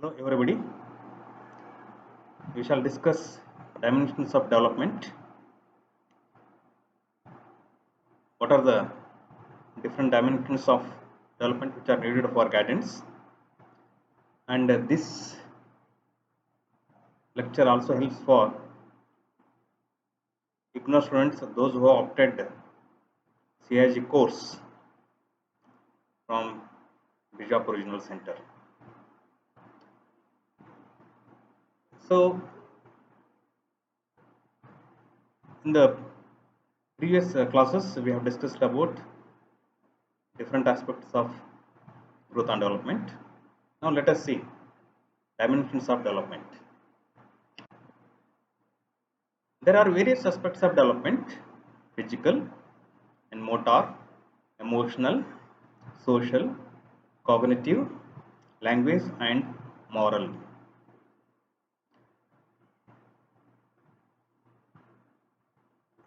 Hello everybody, we shall discuss dimensions of development. What are the different dimensions of development which are needed for guidance? And this lecture also helps for IGNOU students, those who have opted CIG course from Bijapur Regional Center. So, in the previous classes, we have discussed about different aspects of growth and development. Now, let us see dimensions of development. There are various aspects of development: physical and motor, emotional, social, cognitive, language, and moral.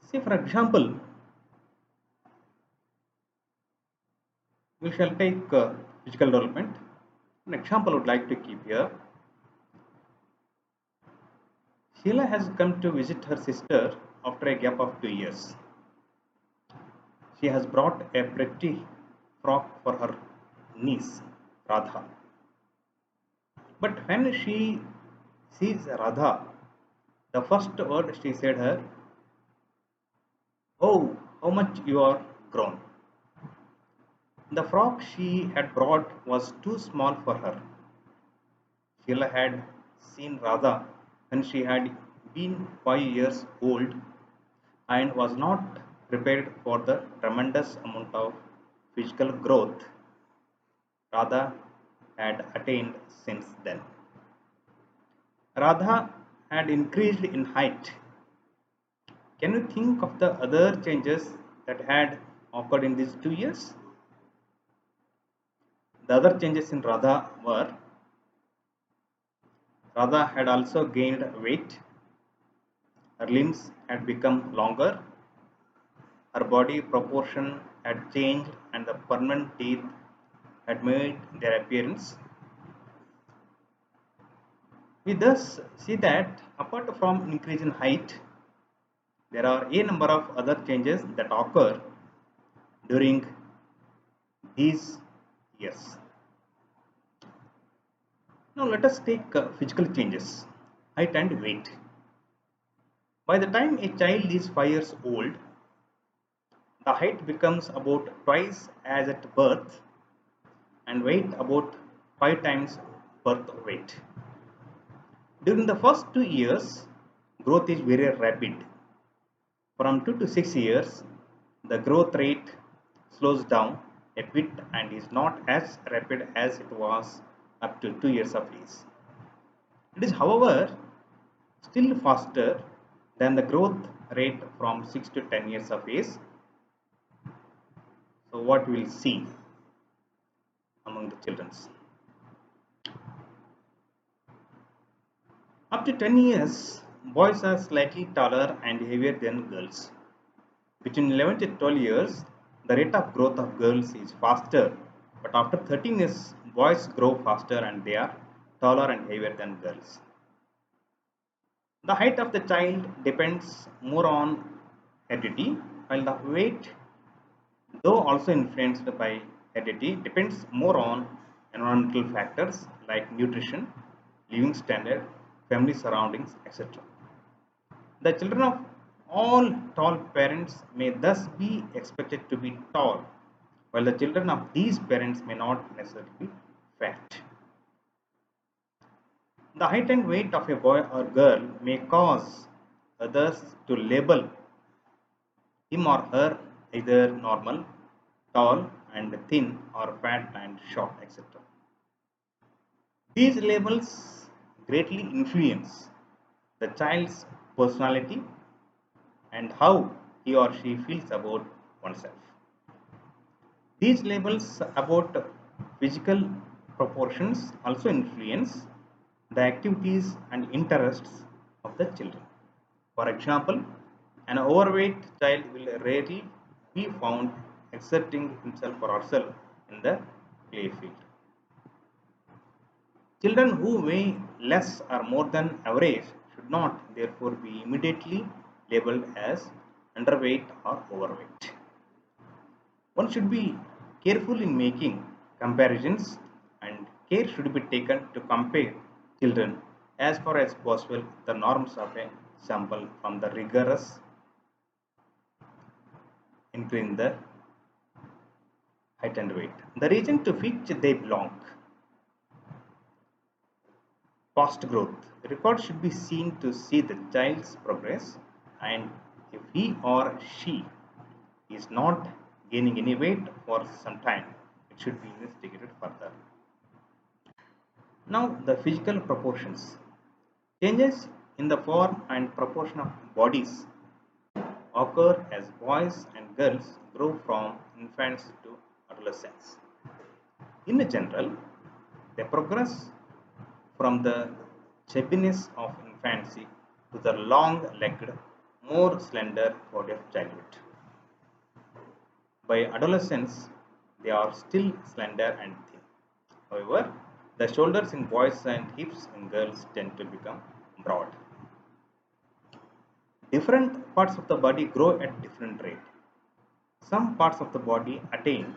See, for example, we shall take physical development. An example I would like to keep here. Sheila has come to visit her sister after a gap of 2 years. She has brought a pretty frock for her niece, Radha. But when she sees Radha, the first word she said her, "Oh, how much you are grown." The frock she had brought was too small for her. Sheila had seen Radha when she had been 5 years old and was not prepared for the tremendous amount of physical growth Radha had attained since then. Radha had increased in height. Can you think of the other changes that had occurred in these 2 years? The other changes in Radha were: Radha had also gained weight, her limbs had become longer, her body proportion had changed, and the permanent teeth had made their appearance. We thus see that apart from increase in height, there are a number of other changes that occur during these years. Now let us take physical changes, height and weight. By the time a child is 5 years old, the height becomes about twice as at birth and weight about 5 times birth weight. During the first 2 years, growth is very rapid. From 2 to 6 years, the growth rate slows down a bit and is not as rapid as it was up to 2 years of age. It is, however, still faster than the growth rate from 6 to 10 years of age. So, what we will see among the children. Up to 10 years, boys are slightly taller and heavier than girls. Between 11 to 12 years, the rate of growth of girls is faster, but after 13 years, boys grow faster and they are taller and heavier than girls. The height of the child depends more on heredity, while the weight, though also influenced by heredity, depends more on environmental factors like nutrition, living standard, family surroundings, etc. The children of all tall parents may thus be expected to be tall, while the children of these parents may not necessarily be fat. The height and weight of a boy or girl may cause others to label him or her either normal, tall and thin, or fat and short, etc. These labels greatly influence the child's personality and how he or she feels about oneself. These labels about physical proportions also influence the activities and interests of the children. For example, an overweight child will rarely be found exerting himself or herself in the play field. Children who weigh less or more than average should not, therefore, be immediately labeled as underweight or overweight. One should be careful in making comparisons, and care should be taken to compare children as far as possible with the norms of a sample from the rigorous increase in the height and weight. The region to which they belong. Fast growth. The record should be seen to see the child's progress, and if he or she is not gaining any weight for some time, it should be investigated further. Now, the physical proportions. Changes in the form and proportion of bodies occur as boys and girls grow from infants to adolescence. In general, they progress from the chubbiness of infancy to the long-legged, more slender body of childhood. By adolescence, they are still slender and thin. However, the shoulders in boys and hips in girls tend to become broad. Different parts of the body grow at different rate. Some parts of the body attain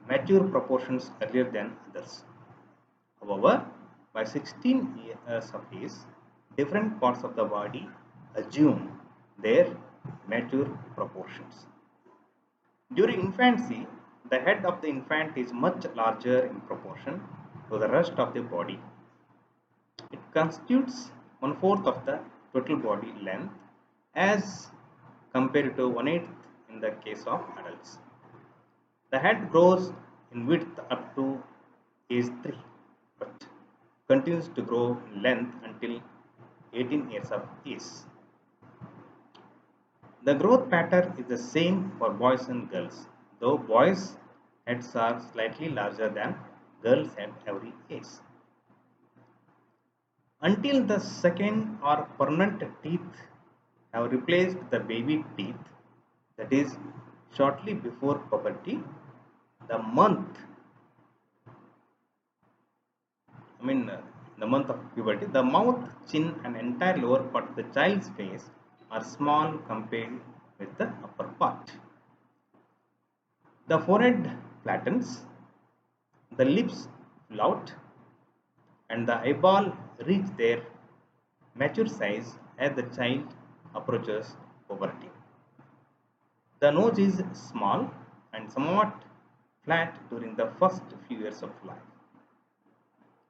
mature proportions earlier than others. However, by 16 years of age, different parts of the body assume their mature proportions. During infancy, the head of the infant is much larger in proportion to the rest of the body. It constitutes one-fourth of the total body length as compared to one-eighth in the case of adults. The head grows in width up to age 3 but continues to grow in length until 18 years of age. The growth pattern is the same for boys and girls, though boys' heads are slightly larger than girls' at every age. Until the second or permanent teeth have replaced the baby teeth, that is, shortly before puberty, the month, the month of puberty, the mouth, chin, and entire lower part of the child's face are small compared with the upper part. The forehead flattens, the lips fill out, and the eyeball reach their mature size as the child approaches puberty. The nose is small and somewhat flat during the first few years of life.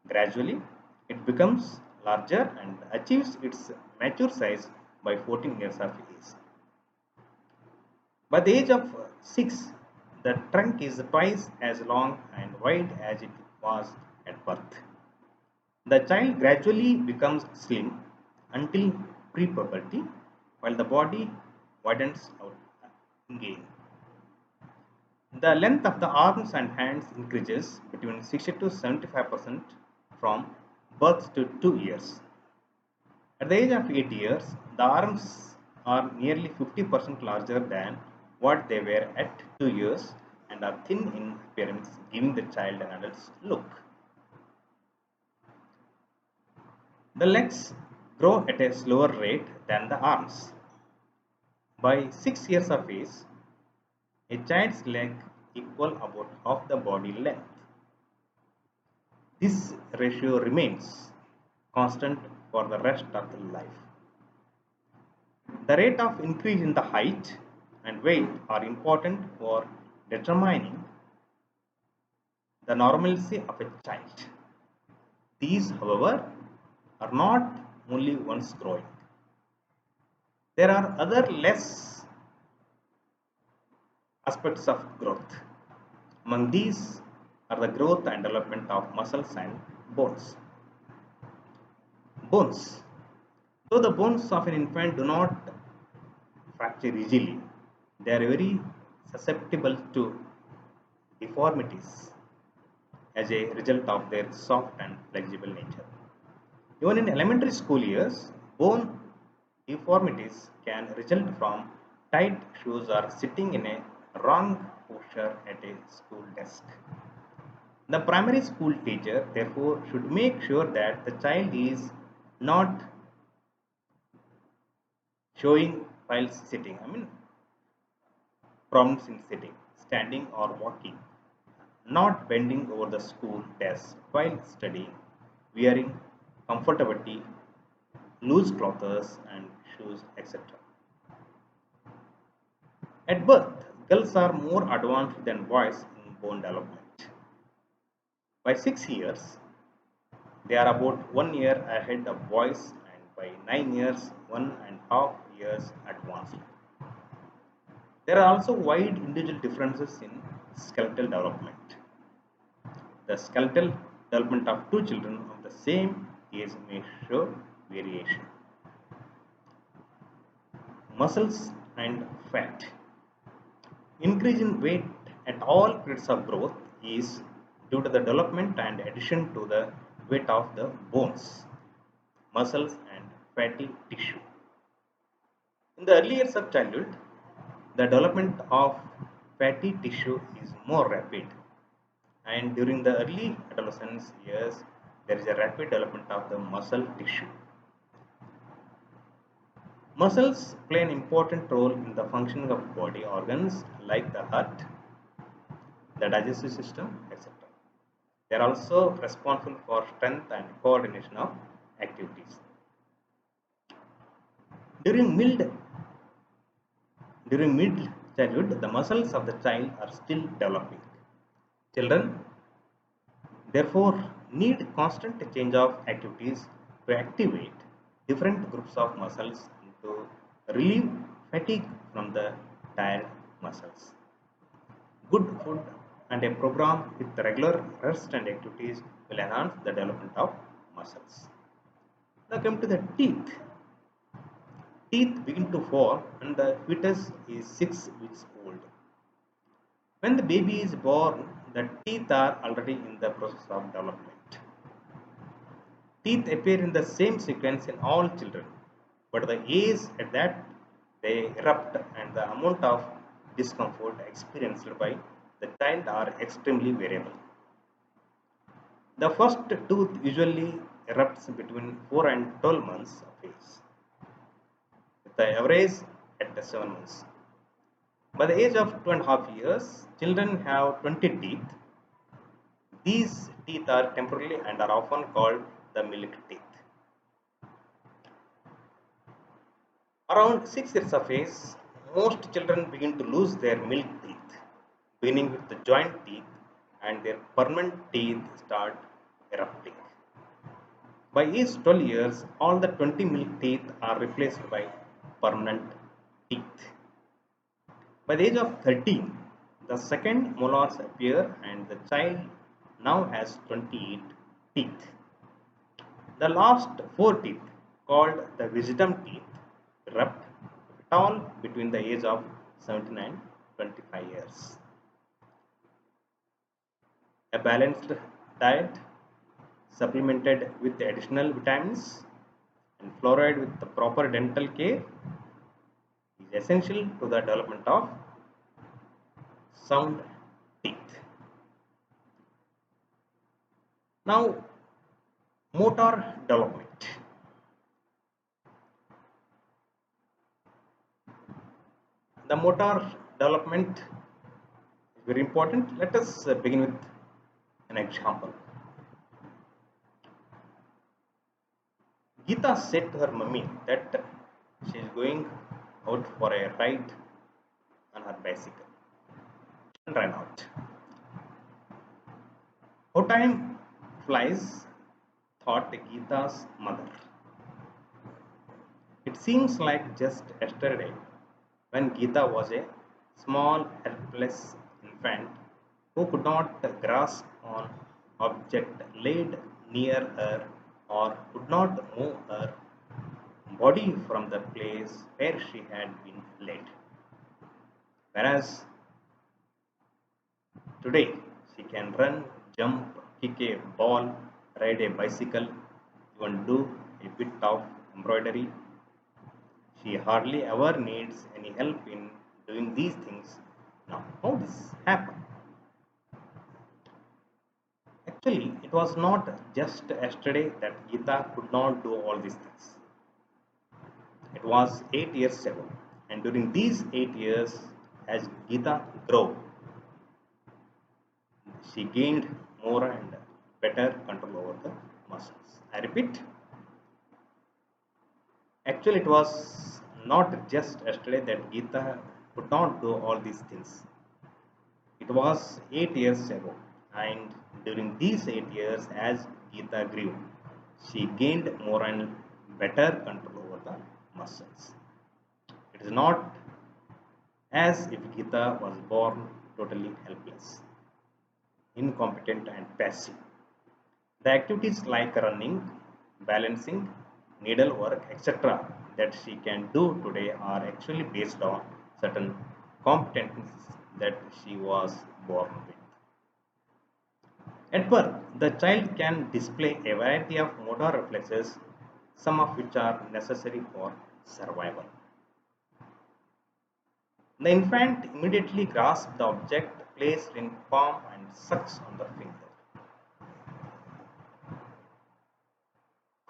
Gradually, it becomes larger and achieves its mature size by 14 years of age. By the age of 6, the trunk is twice as long and wide as it was at birth. The child gradually becomes slim until pre-puberty, while the body widens out again. The length of the arms and hands increases between 60 to 75% from birth to 2 years. At the age of 8 years, the arms are nearly 50% larger than what they were at 2 years and are thin in appearance, giving the child an adult's look. The legs grow at a slower rate than the arms. By 6 years of age, a child's leg equal about half the body length. This ratio remains constant for the rest of the life. The rate of increase in the height and weight are important for determining the normalcy of a child. These, however, are not only ones growing. There are other less aspects of growth. Among these are the growth and development of muscles and bones. Bones. Though the bones of an infant do not fracture easily, they are very susceptible to deformities as a result of their soft and flexible nature. Even in elementary school years, bone deformities can result from tight shoes or sitting in a wrong posture at a school desk. The primary school teacher, therefore, should make sure that the child is not showing while sitting. Problems in sitting, standing, or walking, not bending over the school desk while studying, wearing comfortability, loose clothes and shoes, etc. At birth, girls are more advanced than boys in bone development. By 6 years, they are about 1 year ahead of boys, and by 9 years, 1.5 years advanced. There are also wide individual differences in skeletal development. The skeletal development of two children of the same age may show variation. Muscles and fat. Increase in weight at all periods of growth is due to the development and addition to the weight of the bones, muscles, and fatty tissue. In the early years of childhood, the development of fatty tissue is more rapid, and during the early adolescence years, there is a rapid development of the muscle tissue. Muscles play an important role in the functioning of body organs like the heart, the digestive system, etc. They are also responsible for strength and coordination of activities. During mild during mid childhood, the muscles of the child are still developing. Children therefore need constant change of activities to activate different groups of muscles and to relieve fatigue from the tired muscles. Good food and a program with regular rest and activities will enhance the development of muscles. Now come to the teeth. Teeth begin to fall when the fetus is 6 weeks old. When the baby is born, the teeth are already in the process of development. Teeth appear in the same sequence in all children, but the age at that they erupt and the amount of discomfort experienced by the child are extremely variable. The first tooth usually erupts between 4 and 12 months of age, with the average at 7 months. By the age of 2.5 years, children have 20 teeth. These teeth are temporary and are often called the milk teeth. Around 6 years of age, most children begin to lose their milk teeth, beginning with the joint teeth, and their permanent teeth start erupting. By age 12 years, all the 20 milk teeth are replaced by permanent teeth. By the age of 13, the second molars appear and the child now has 28 teeth. The last 4 teeth, called the wisdom teeth, erupt if at all between the age of 17 and 25 years. A balanced diet, supplemented with additional vitamins and fluoride with the proper dental care, is essential to the development of sound teeth. Now, motor development. The motor development is very important. Let us begin with an example. Geeta said to her mummy that she is going out for a ride on her bicycle and ran out. How time flies, thought Geeta's mother. It seems like just yesterday when Geeta was a small, helpless infant who could not grasp on object laid near her or could not move her body from the place where she had been laid. Whereas today she can run, jump, kick a ball, ride a bicycle, even do a bit of embroidery. She hardly ever needs any help in doing these things. Now, how this happen? Actually, it was not just yesterday that Geeta could not do all these things. It was 8 years ago, and during these 8 years, as Geeta grew, she gained more and better control over the muscles. I repeat, actually, it was not just yesterday that Geeta could not do all these things. It was 8 years ago, and during these 8 years, as Geeta grew, she gained more and better control over the muscles. It is not as if Geeta was born totally helpless, incompetent, and passive. The activities like running, balancing, needlework, etc., that she can do today are actually based on certain competencies that she was born with. At birth, the child can display a variety of motor reflexes, some of which are necessary for survival. The infant immediately grasps the object placed in palm and sucks on the finger.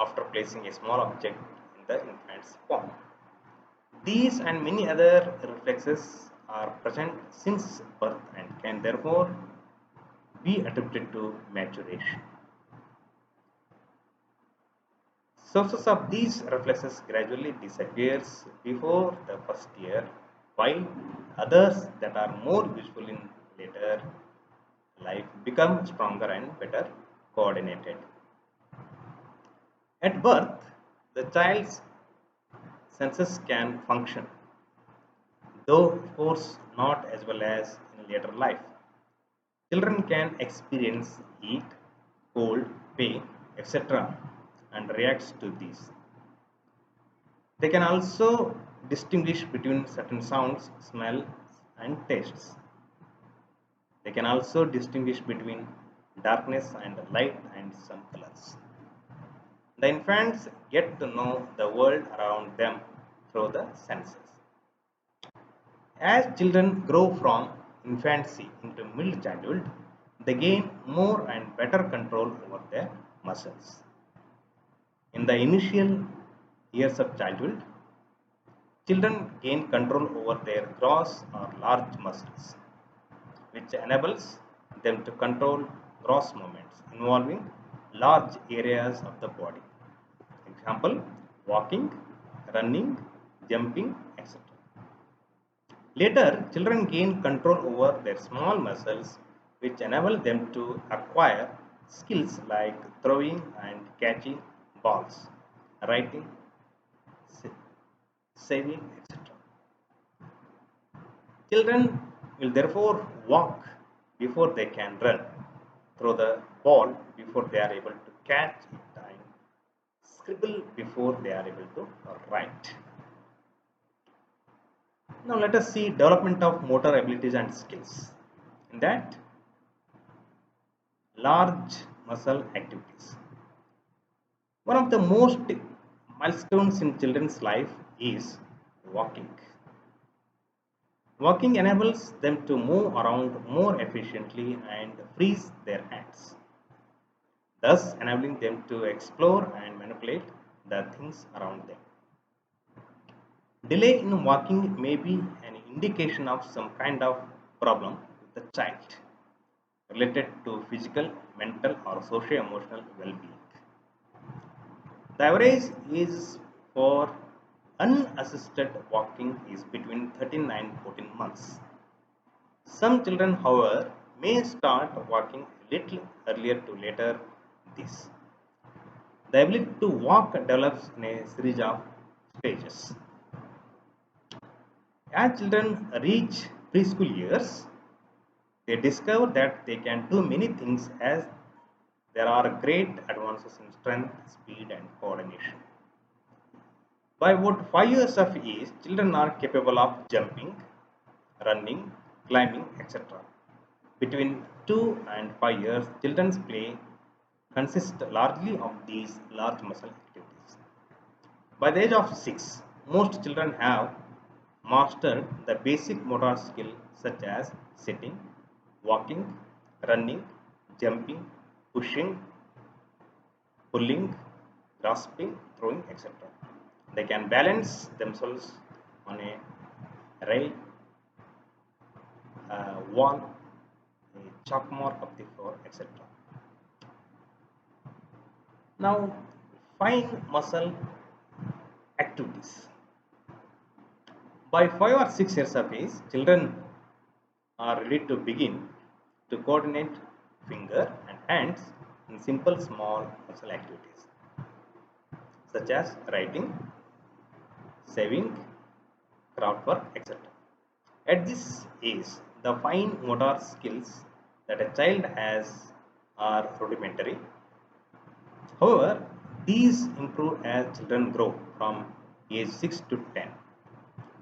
After placing a small object in the infant's palm, these and many other reflexes are present since birth and can therefore be attributed to maturation. Sources of these reflexes gradually disappears before the first year, while others that are more useful in later life become stronger and better coordinated. At birth, the child's senses can function, though of course not as well as in later life. Children can experience heat, cold, pain, etc., and reacts to these. They can also distinguish between certain sounds, smells, and tastes. They can also distinguish between darkness and light and some colors. The infants get to know the world around them through the senses. As children grow from infancy into middle childhood, they gain more and better control over their muscles. In the initial years of childhood, children gain control over their gross or large muscles, which enables them to control gross movements involving large areas of the body. Example, walking, running, jumping, etc. Later, children gain control over their small muscles, which enable them to acquire skills like throwing and catching balls, writing, saving, etc. Children will therefore walk before they can run, throw the ball before they are able to catch it, and scribble before they are able to write. Now let us see development of motor abilities and skills. In that, large muscle activities. One of the most milestones in children's life is walking. Walking enables them to move around more efficiently and frees their hands, thus enabling them to explore and manipulate the things around them. Delay in walking may be an indication of some kind of problem with the child related to physical, mental, or socio-emotional well-being. The average is for unassisted walking is between 13 and 14 months. Some children, however, may start walking a little earlier to later this. The ability to walk develops in a series of stages. As children reach preschool years, they discover that they can do many things as there are great advances in strength, speed, and coordination. By about 5 years of age, children are capable of jumping, running, climbing, etc. Between 2 and 5 years, children's play consists largely of these large muscle activities. By the age of 6, most children have mastered the basic motor skill such as sitting, walking, running, jumping, pushing, pulling, grasping, throwing, etc. They can balance themselves on a rail, wall, a chalk mark of the floor, etc. Now, fine muscle activities. By 5 or 6 years of age, children are ready to begin to coordinate finger and hands in simple small muscle activities such as writing, saving, craft work, etc. At this age, the fine motor skills that a child has are rudimentary. However, these improve as children grow from age 6 to 10.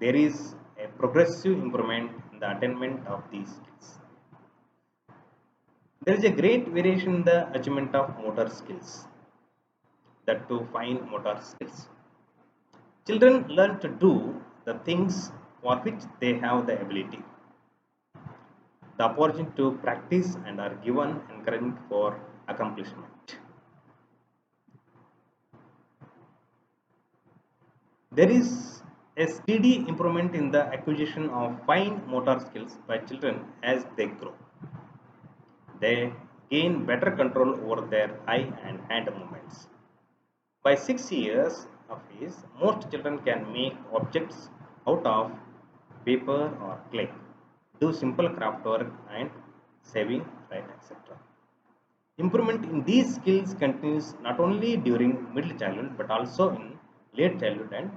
There is a progressive improvement in the attainment of these skills. There is a great variation in the achievement of motor skills, that to fine motor skills. Children learn to do the things for which they have the ability, the opportunity to practice, and are given encouragement for accomplishment. There is a steady improvement in the acquisition of fine motor skills by children as they grow. They gain better control over their eye and hand movements. By 6 years of age, most children can make objects out of paper or clay, do simple craft work and saving, write, etc. Improvement in these skills continues not only during middle childhood but also in late childhood and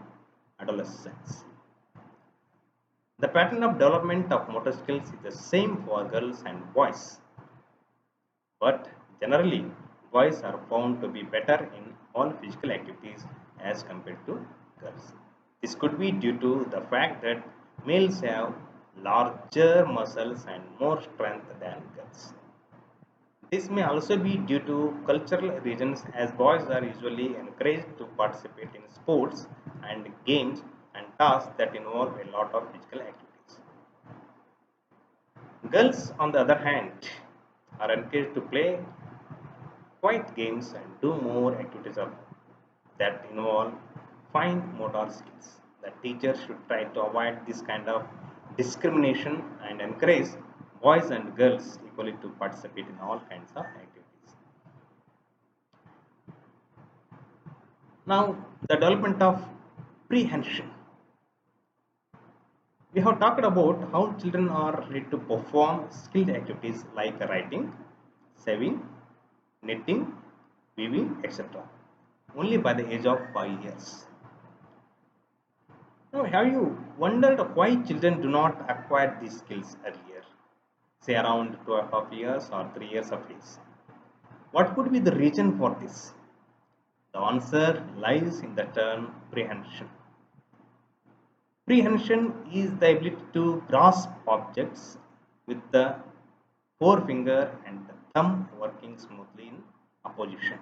adolescence. The pattern of development of motor skills is the same for girls and boys, but generally boys are found to be better in all physical activities as compared to girls. This could be due to the fact that males have larger muscles and more strength than girls. This may also be due to cultural reasons, as boys are usually encouraged to participate in sports and games and tasks that involve a lot of physical activities. Girls, on the other hand, are encouraged to play quiet games and do more activities that involve fine motor skills. The teacher should try to avoid this kind of discrimination and encourage boys and girls equally to participate in all kinds of activities. Now, the development of prehension. We have talked about how children are ready to perform skilled activities like writing, sewing, knitting, weaving, etc. only by the age of 5 years. Now, have you wondered why children do not acquire these skills earlier, say around 2.5 years or 3 years of age? What could be the reason for this? The answer lies in the term prehension. Prehension is the ability to grasp objects with the forefinger and the thumb working smoothly in opposition.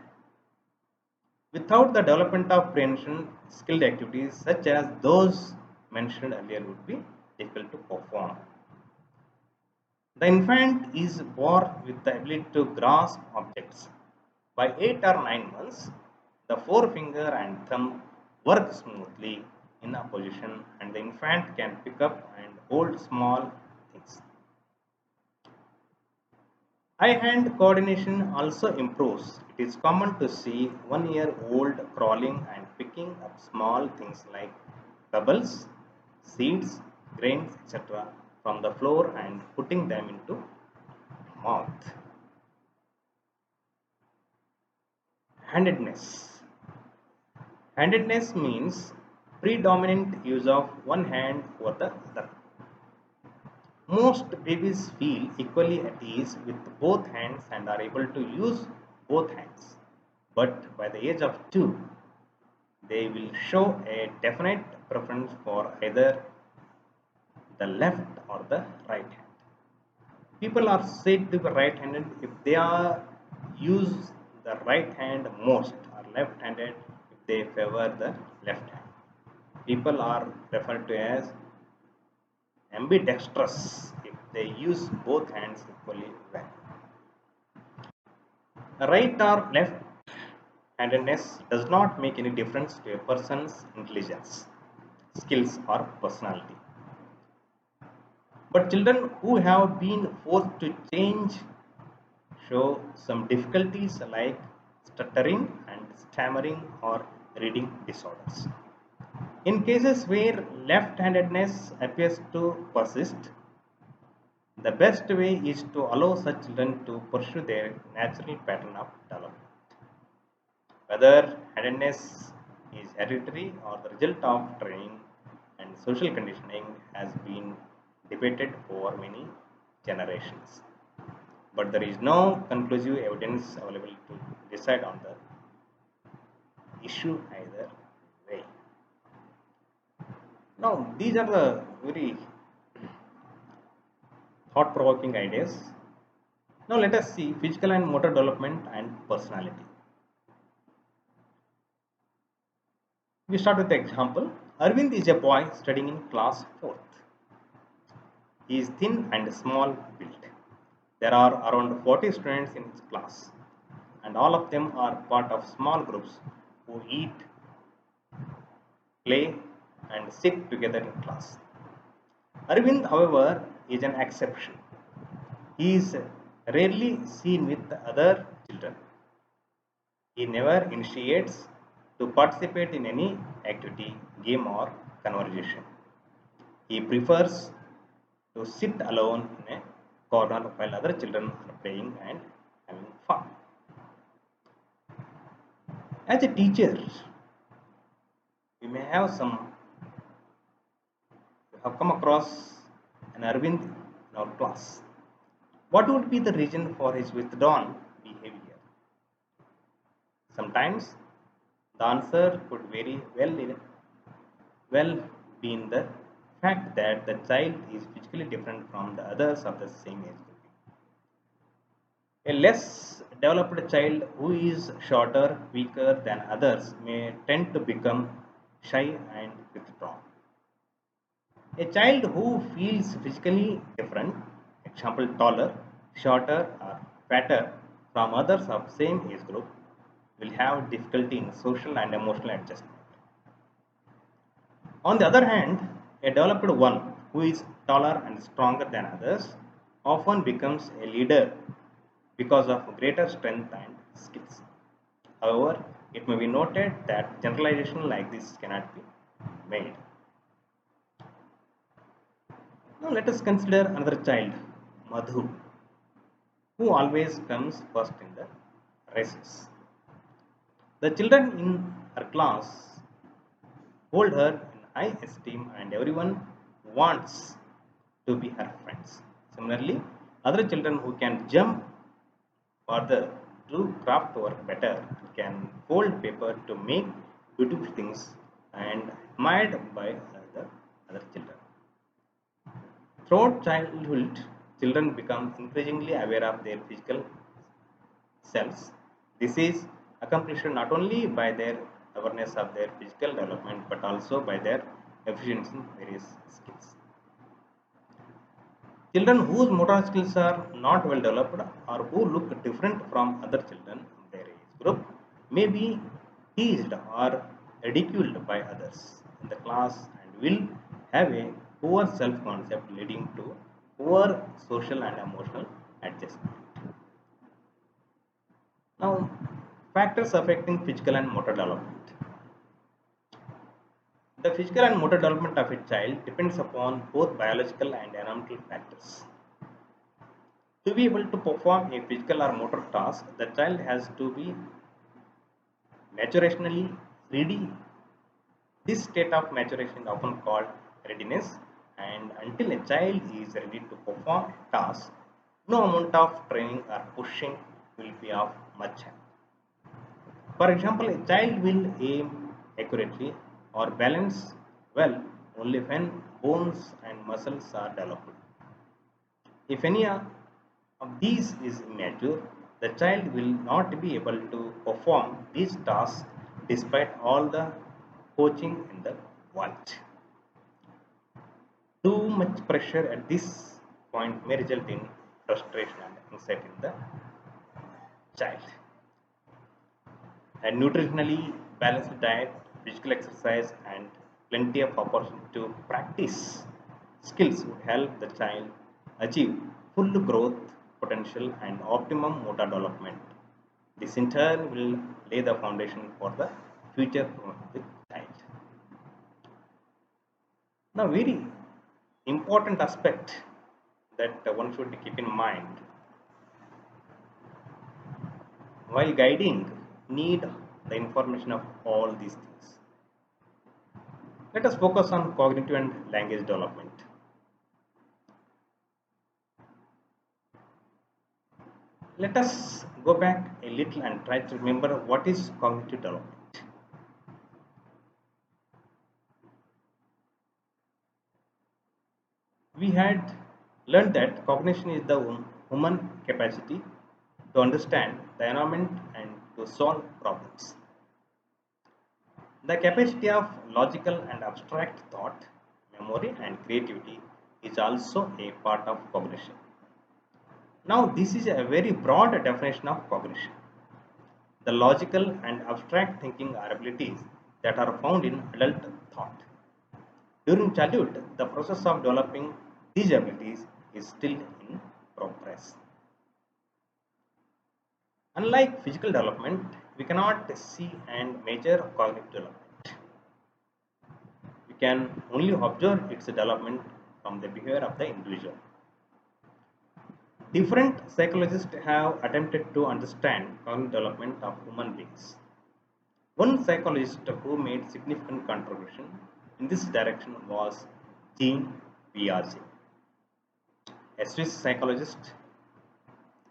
Without the development of prehension, skilled activities such as those mentioned earlier would be difficult to perform. The infant is born with the ability to grasp objects. By 8 or 9 months, the forefinger and thumb work smoothly in opposition, and the infant can pick up and hold small things. Eye-hand coordination also improves. It is common to see 1-year-old crawling and picking up small things like pebbles, seeds, grains, etc. from the floor and putting them into mouth. Handedness. Handedness means predominant use of one hand over the other. Most babies feel equally at ease with both hands and are able to use both hands. But by the age of 2, they will show a definite preference for either the left or the right hand. People are said to be right-handed if they are use the right hand most, or left-handed if they favor the left hand. People are referred to as ambidextrous if they use both hands equally well. Right or left handedness does not make any difference to a person's intelligence, skills, or personality. But children who have been forced to change show some difficulties like stuttering and stammering or reading disorders. In cases where left handedness appears to persist, the best way is to allow such children to pursue their natural pattern of development. Whether handedness is hereditary or the result of training and social conditioning has been debated over many generations. But there is no conclusive evidence available to decide on the issue either way. Now, these are the very thought provoking ideas. Now, let us see physical and motor development and personality. We start with the example. Arvind is a boy studying in class 4th. He is thin and small built. There are around 40 students in his class, and all of them are part of small groups who eat, play, and sit together in class. Arvind, however, is an exception. He is rarely seen with other children. He never initiates to participate in any activity, game, or conversation. He prefers to sit alone in a corner while other children are playing and having fun. As a teacher, we may have come across an Arvind in our class. What would be the reason for his withdrawn behavior? Sometimes the answer could very well be in the fact that the child is physically different from the others of the same age group. A less developed child who is shorter, weaker than others may tend to become shy and withdrawn. A child who feels physically different, example taller, shorter, or fatter from others of same age group, will have difficulty in social and emotional adjustment. On the other hand, a developed one who is taller and stronger than others often becomes a leader because of greater strength and skills. However, it may be noted that generalization like this cannot be made. Now let us consider another child, Madhu, who always comes first in the races. The children in her class hold her in high esteem and everyone wants to be her friends. Similarly, other children who can jump further, do craft work better, and can fold paper to make beautiful things and admired by other children. Throughout childhood, children become increasingly aware of their physical selves. This is accomplished not only by their awareness of their physical development but also by their efficiency in various skills. Children whose motor skills are not well developed or who look different from other children of their age group may be teased or ridiculed by others in the class and will have a poor self concept leading to poor social and emotional adjustment. Now, factors affecting physical and motor development. The physical and motor development of a child depends upon both biological and environmental factors. To be able to perform a physical or motor task, the child has to be maturationally ready. This state of maturation is often called readiness, and until a child is ready to perform tasks, no amount of training or pushing will be of much help. For example, a child will aim accurately or balance well only when bones and muscles are developed. If any of these is immature, the child will not be able to perform these tasks despite all the coaching in the world. Too much pressure at this point may result in frustration and anxiety in the child. A nutritionally balanced diet, physical exercise, and plenty of opportunity to practice skills would help the child achieve full growth potential and optimum motor development. This in turn will lay the foundation for the future of the child. Now, very important aspect that one should keep in mind while guiding need the information of all these things. Let us focus on cognitive and language development. Let us go back a little and try to remember what is cognitive development. We had learned that cognition is the human capacity to understand the environment and to solve problems. The capacity of logical and abstract thought, memory, and creativity is also a part of cognition. Now, this is a very broad definition of cognition. The logical and abstract thinking are abilities that are found in adult thought. During childhood, the process of developing these abilities is still in progress. Unlike physical development, we cannot see and measure cognitive development. We can only observe its development from the behavior of the individual. Different psychologists have attempted to understand cognitive development of human beings. One psychologist who made significant contribution in this direction was Jean Piaget, a Swiss psychologist.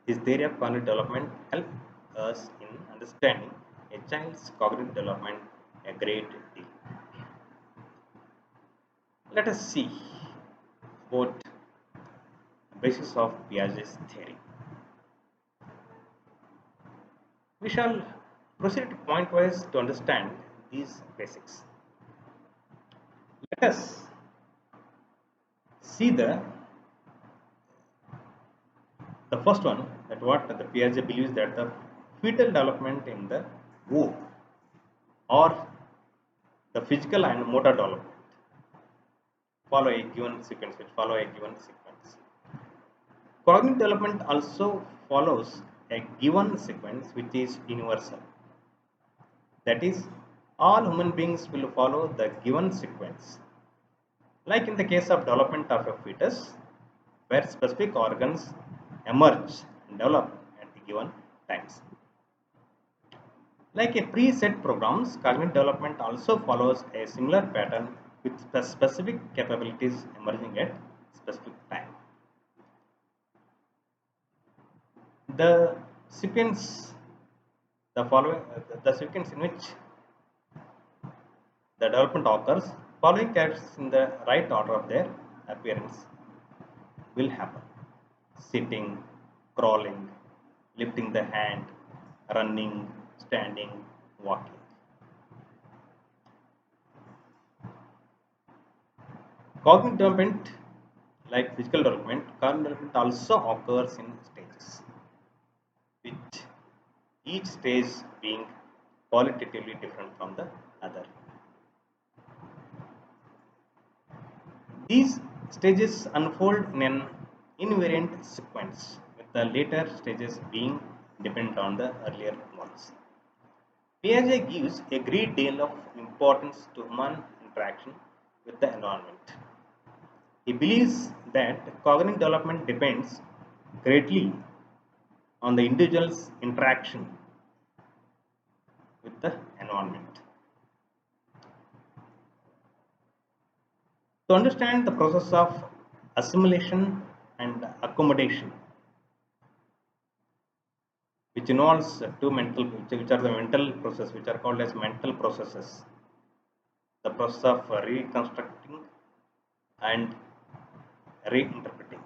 His theory of cognitive development helped us in understanding a child's cognitive development a great deal. Let us see about the basis of Piaget's theory. We shall proceed pointwise to understand these basics. Let us see the first one, that what the Piaget believes that the fetal development in the womb or the physical and motor development follow a given sequence, which follow a given sequence. Cognitive development also follows a given sequence which is universal. That is, all human beings will follow the given sequence. Like in the case of development of a fetus, where specific organs emerge and develop at the given times. Like a preset programs, cognitive development also follows a similar pattern with specific capabilities emerging at specific time. The sequence, the sequence in which the development occurs, following characters in the right order of their appearance will happen: sitting, crawling, lifting the hand, running, standing, walking. Cognitive development, like physical development, cognitive development also occurs in stages, which each stage being qualitatively different from the other. These stages unfold in an invariant sequence, with the later stages being dependent on the earlier ones. Piaget gives a great deal of importance to human interaction with the environment. He believes that cognitive development depends greatly on the individual's interaction with the environment. To understand the process of assimilation and accommodation, which involves two mental, which are the mental process, which are called as mental processes, the process of reconstructing and reinterpreting.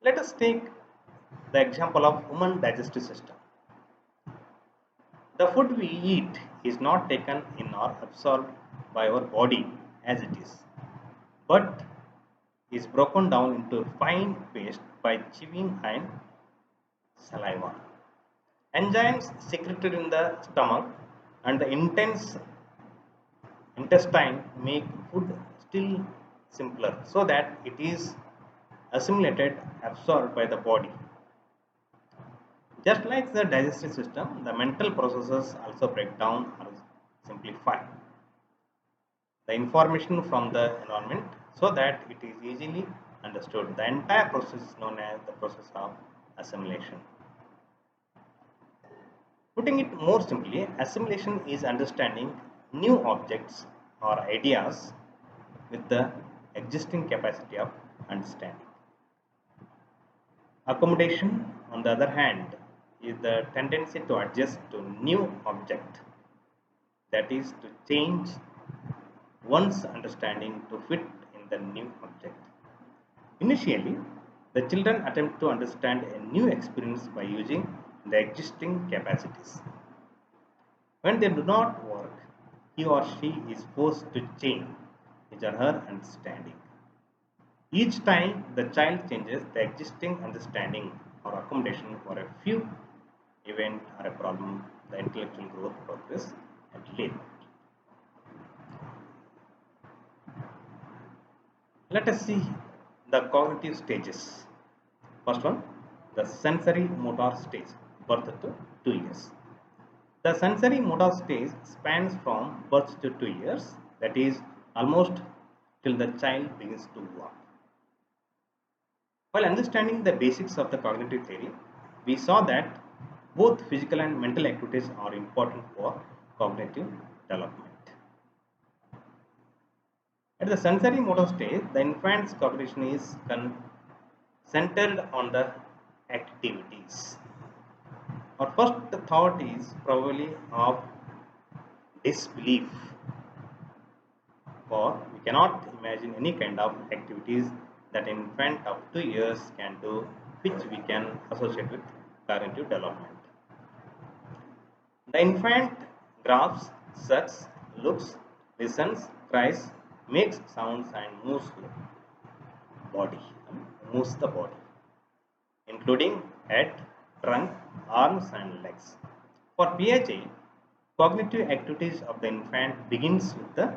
Let us take the example of human digestive system. The food we eat is not taken in or absorbed by our body as it is, but is broken down into fine paste by chewing and saliva. Enzymes secreted in the stomach and the intense intestine make food still simpler so that it is assimilated, absorbed by the body. Just like the digestive system, the mental processes also break down or simplify the information from the environment so that it is easily understood. The entire process is known as the process of assimilation. Putting it more simply, assimilation is understanding new objects or ideas with the existing capacity of understanding. Accommodation, on the other hand, is the tendency to adjust to new object, that is, to change one's understanding to fit in the new object. Initially, the children attempt to understand a new experience by using the existing capacities. When they do not work, he or she is forced to change his or her understanding. Each time the child changes the existing understanding or accommodation for a few event or a problem, the intellectual growth progress and live. Let us see the cognitive stages. First one, the sensory motor stage, birth to 2 years. The sensory motor stage spans from birth to 2 years, that is almost till the child begins to walk. While understanding the basics of the cognitive theory, we saw that both physical and mental activities are important for cognitive development. At the sensory motor stage, the infant's cognition is centered on the activities. Our first thought is probably of disbelief, for we cannot imagine any kind of activities that an infant of 2 years can do which we can associate with cognitive development. The infant grasps, sucks, looks, listens, cries, makes sounds and body, moves the body, including head, trunk, arms and legs. For Piaget, cognitive activities of the infant begins with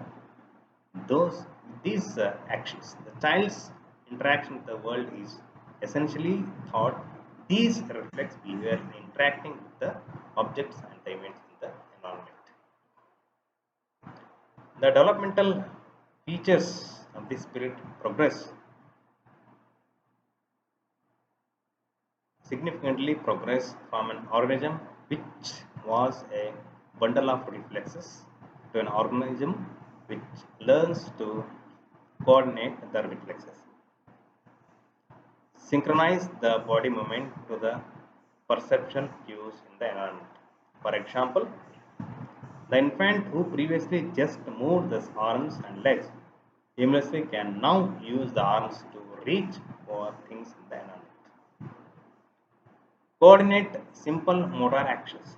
those these actions. The child's interaction with the world is essentially thought. These reflects behavior in interacting with the objects and the events in the environment. The developmental features of this spirit significantly progress from an organism which was a bundle of reflexes to an organism which learns to coordinate the reflexes, synchronize the body movement to the perception cues in the environment. For example, the infant who previously just moved the arms and legs aimlessly can now use the arms to reach for things in the environment. Coordinate simple motor actions.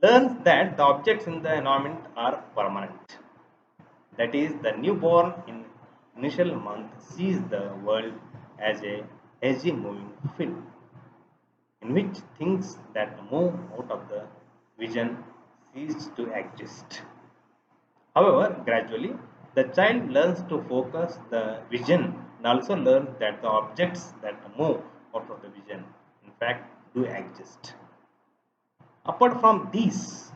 Learns that the objects in the environment are permanent. That is, the newborn in initial month sees the world as a hazy moving film in which things that move out of the vision cease to exist. However, gradually, the child learns to focus the vision and also learns that the objects that move out of the vision, in fact, do exist. Apart from these,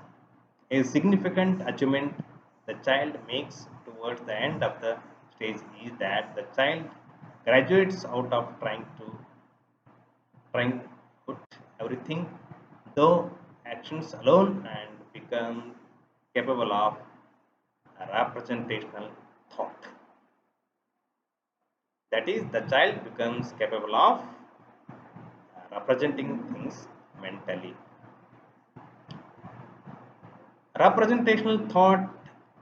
a significant achievement the child makes towards the end of the stage is that the child graduates out of trying to put everything though actions alone and become capable of a representational thought. That is, the child becomes capable of representing things mentally. Representational thought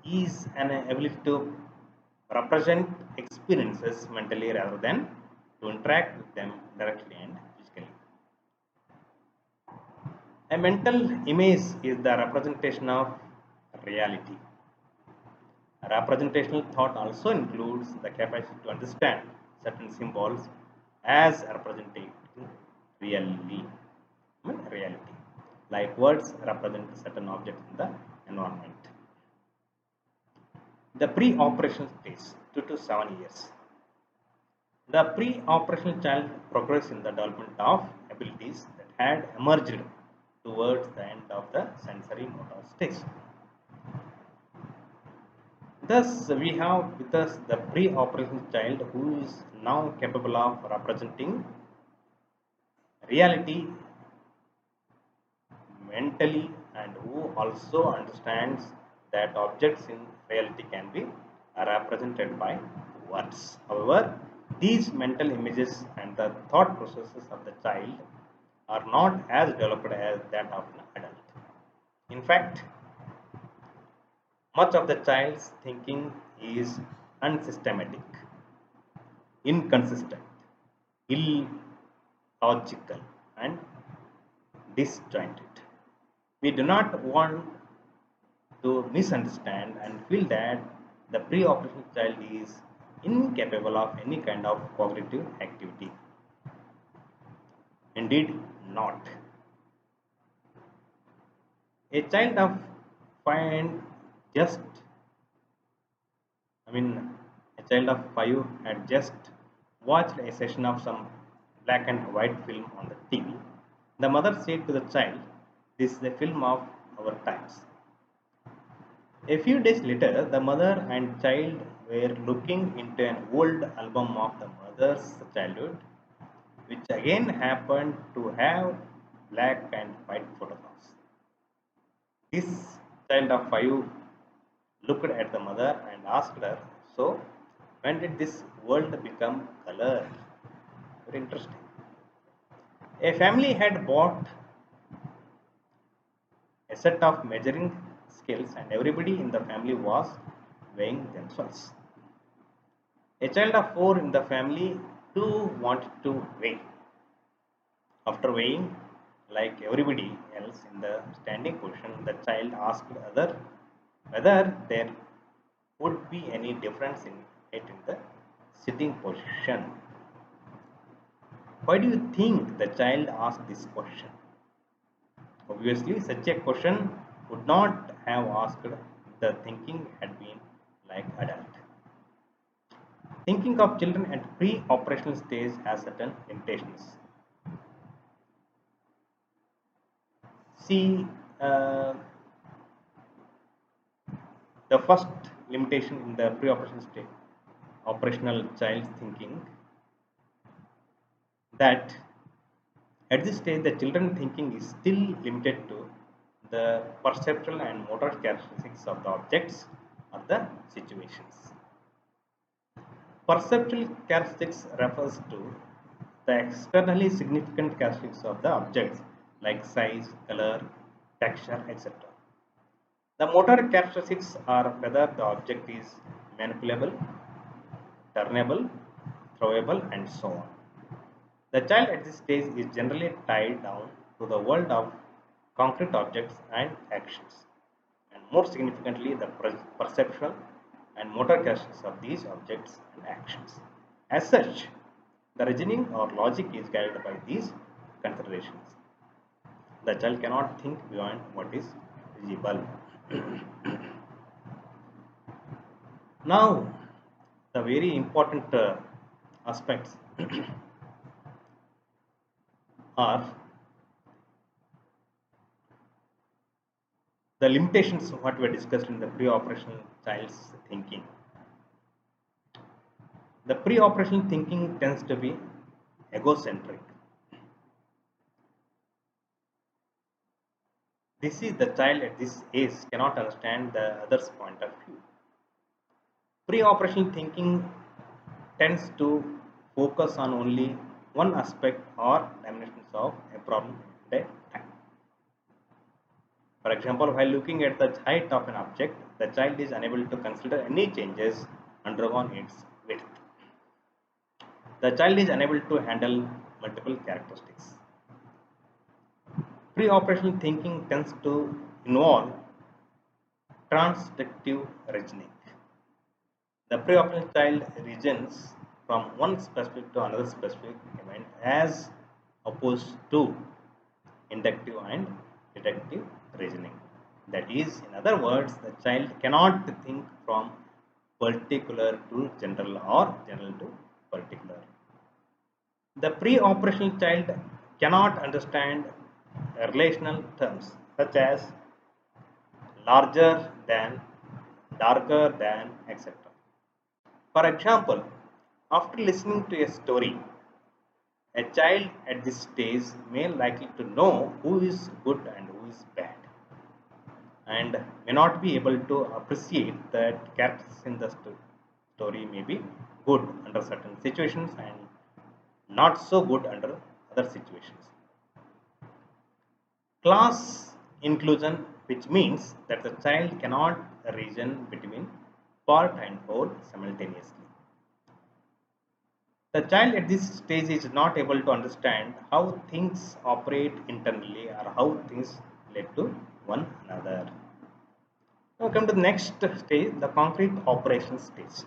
is an ability to represent experiences mentally rather than to interact with them directly and physically. A mental image is the representation of reality. Representational thought also includes the capacity to understand certain symbols as representing really. reality. Like words represent certain objects in the environment. The pre-operational stage, 2 to 7 years. The pre-operational child progress in the development of abilities that had emerged towards the end of the sensory motor stage. Thus, we have with us the pre-operational child who is now capable of representing reality mentally and who also understands that objects in reality can be represented by words. However, these mental images and the thought processes of the child are not as developed as that of an adult. In fact, much of the child's thinking is unsystematic, inconsistent, illogical, and disjointed. We do not want to misunderstand and feel that the pre-operational child is incapable of any kind of cognitive activity. Indeed, not. A child of five just, I mean, a child of 5 had just watched a session of some black and white film on the TV. The mother said to the child, "This is a film of our times." A few days later, the mother and child were looking into an old album of the mother's childhood, which again happened to have black and white photographs. This child of 5 looked at the mother and asked her, "So, when did this world become colored?" Very interesting. A family had bought a set of measuring scales and everybody in the family was weighing themselves. A child of 4 in the family too wanted to weigh. After weighing, like everybody else in the standing position, the child asked other whether there would be any difference in it in the sitting position. Why do you think the child asked this question? Obviously, such a question would not have asked if the thinking had been like adult. Thinking of children at pre-operational stage has certain limitations. See, the first limitation in the pre-operational stage, operational child's thinking, that at this stage the children thinking is still limited to the perceptual and motor characteristics of the objects or the situations. Perceptual characteristics refers to the externally significant characteristics of the objects like size, color, texture, etc. The motor characteristics are whether the object is manipulable, turnable, throwable, and so on. The child at this stage is generally tied down to the world of concrete objects and actions, and more significantly, the perceptual and motor characteristics of these objects and actions. As such, the reasoning or logic is guided by these considerations. The child cannot think beyond what is visible. Now, the very important aspects are the limitations of what were discussed in the pre-operational child's thinking. The pre-operational thinking tends to be egocentric. This is the child at this age cannot understand the other's point of view. Pre-operational thinking tends to focus on only one aspect or dimensions of a problem at a time. For example, while looking at the height of an object, the child is unable to consider any changes undergone in its width. The child is unable to handle multiple characteristics. Pre-operational thinking tends to involve transductive reasoning. The pre-operational child reasons from one specific to another specific event as opposed to inductive and deductive reasoning. That is, in other words, the child cannot think from particular to general or general to particular. The pre-operational child cannot understand relational terms such as larger than, darker than, etc. For example, after listening to a story, a child at this stage may likely to know who is good and who is bad, and may not be able to appreciate that characters in the story may be good under certain situations and not so good under other situations. Class inclusion, which means that the child cannot reason between part and whole simultaneously. The child at this stage is not able to understand how things operate internally or how things relate to one another. Now come to the next stage, the concrete operation stage.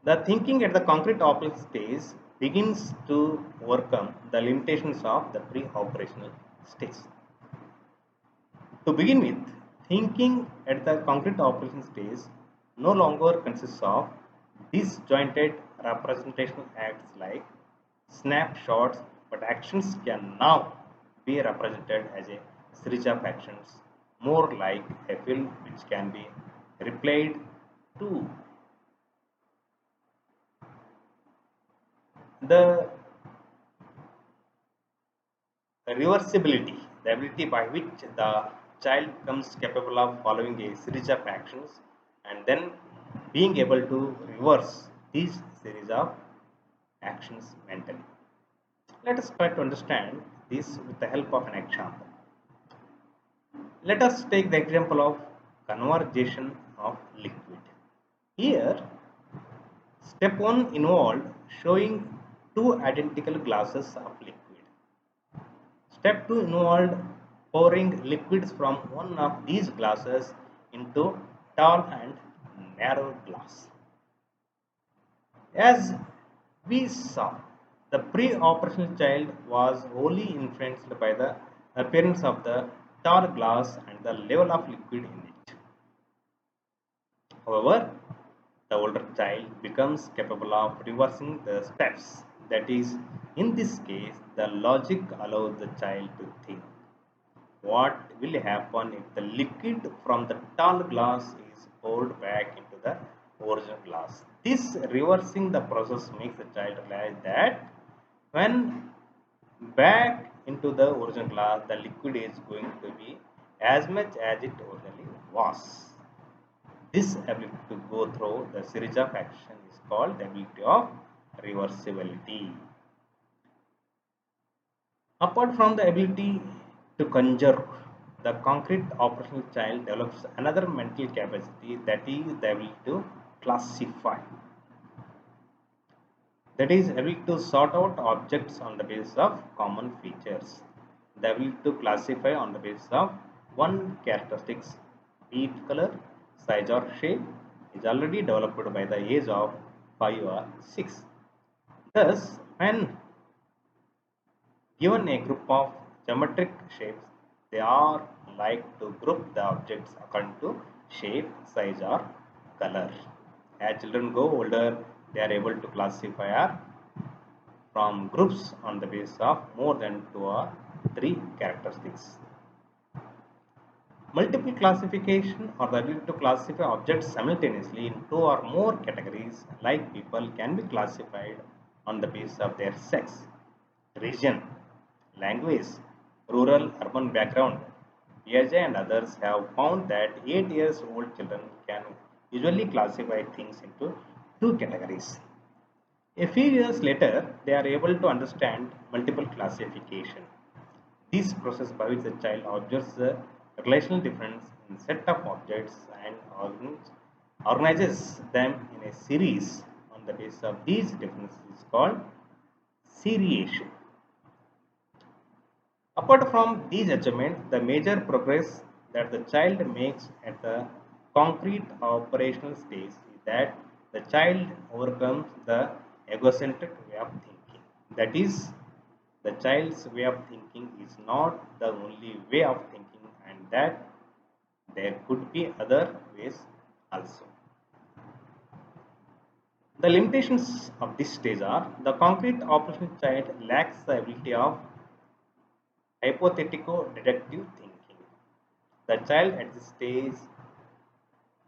The thinking at the concrete operation stage begins to overcome the limitations of the pre-operational stage. To begin with, thinking at the concrete operation stage no longer consists of disjointed representational acts like snapshots, but actions can now be represented as a series of actions, more like a film which can be replayed to. The reversibility, the ability by which the child becomes capable of following a series of actions and then being able to reverse these series of actions mentally. Let us try to understand this with the help of an example. Let us take the example of convergation of liquid. Here, step 1 involved showing two identical glasses of liquid. Step 2 involved pouring liquids from one of these glasses into tall and narrow glass. As we saw, the pre-operational child was wholly influenced by the appearance of the tall glass and the level of liquid in it. However, the older child becomes capable of reversing the steps. That is, in this case, the logic allows the child to think what will happen if the liquid from the tall glass is poured back into the original glass. This reversing the process makes the child realize that when back into the original glass, the liquid is going to be as much as it originally was. This ability to go through the series of action is called the ability of reversibility. Apart from the ability to conjure, the concrete operational child develops another mental capacity, that is the ability to classify. That is ability to sort out objects on the basis of common features. The ability to classify on the basis of one characteristics, be it color, size or shape, is already developed by the age of 5 or 6. Thus, when given a group of geometric shapes, they are like to group the objects according to shape, size or color. As children go older, they are able to classify from groups on the basis of more than 2 or 3 characteristics. Multiple classification or the ability to classify objects simultaneously in 2 or more categories, like people, can be classified on the basis of their sex, region, language, rural, urban background. Piaget and others have found that 8 years old children can usually classify things into two categories. A few years later, they are able to understand multiple classification. This process by which the child observes the relational difference in set of objects and organizes them in a series on the basis of these differences is called seriation. Apart from these achievements, the major progress that the child makes at the concrete operational stage is that the child overcomes the egocentric way of thinking. That is, the child's way of thinking is not the only way of thinking and that there could be other ways also. The limitations of this stage are the concrete operational child lacks the ability of hypothetico-deductive thinking. The child at this stage,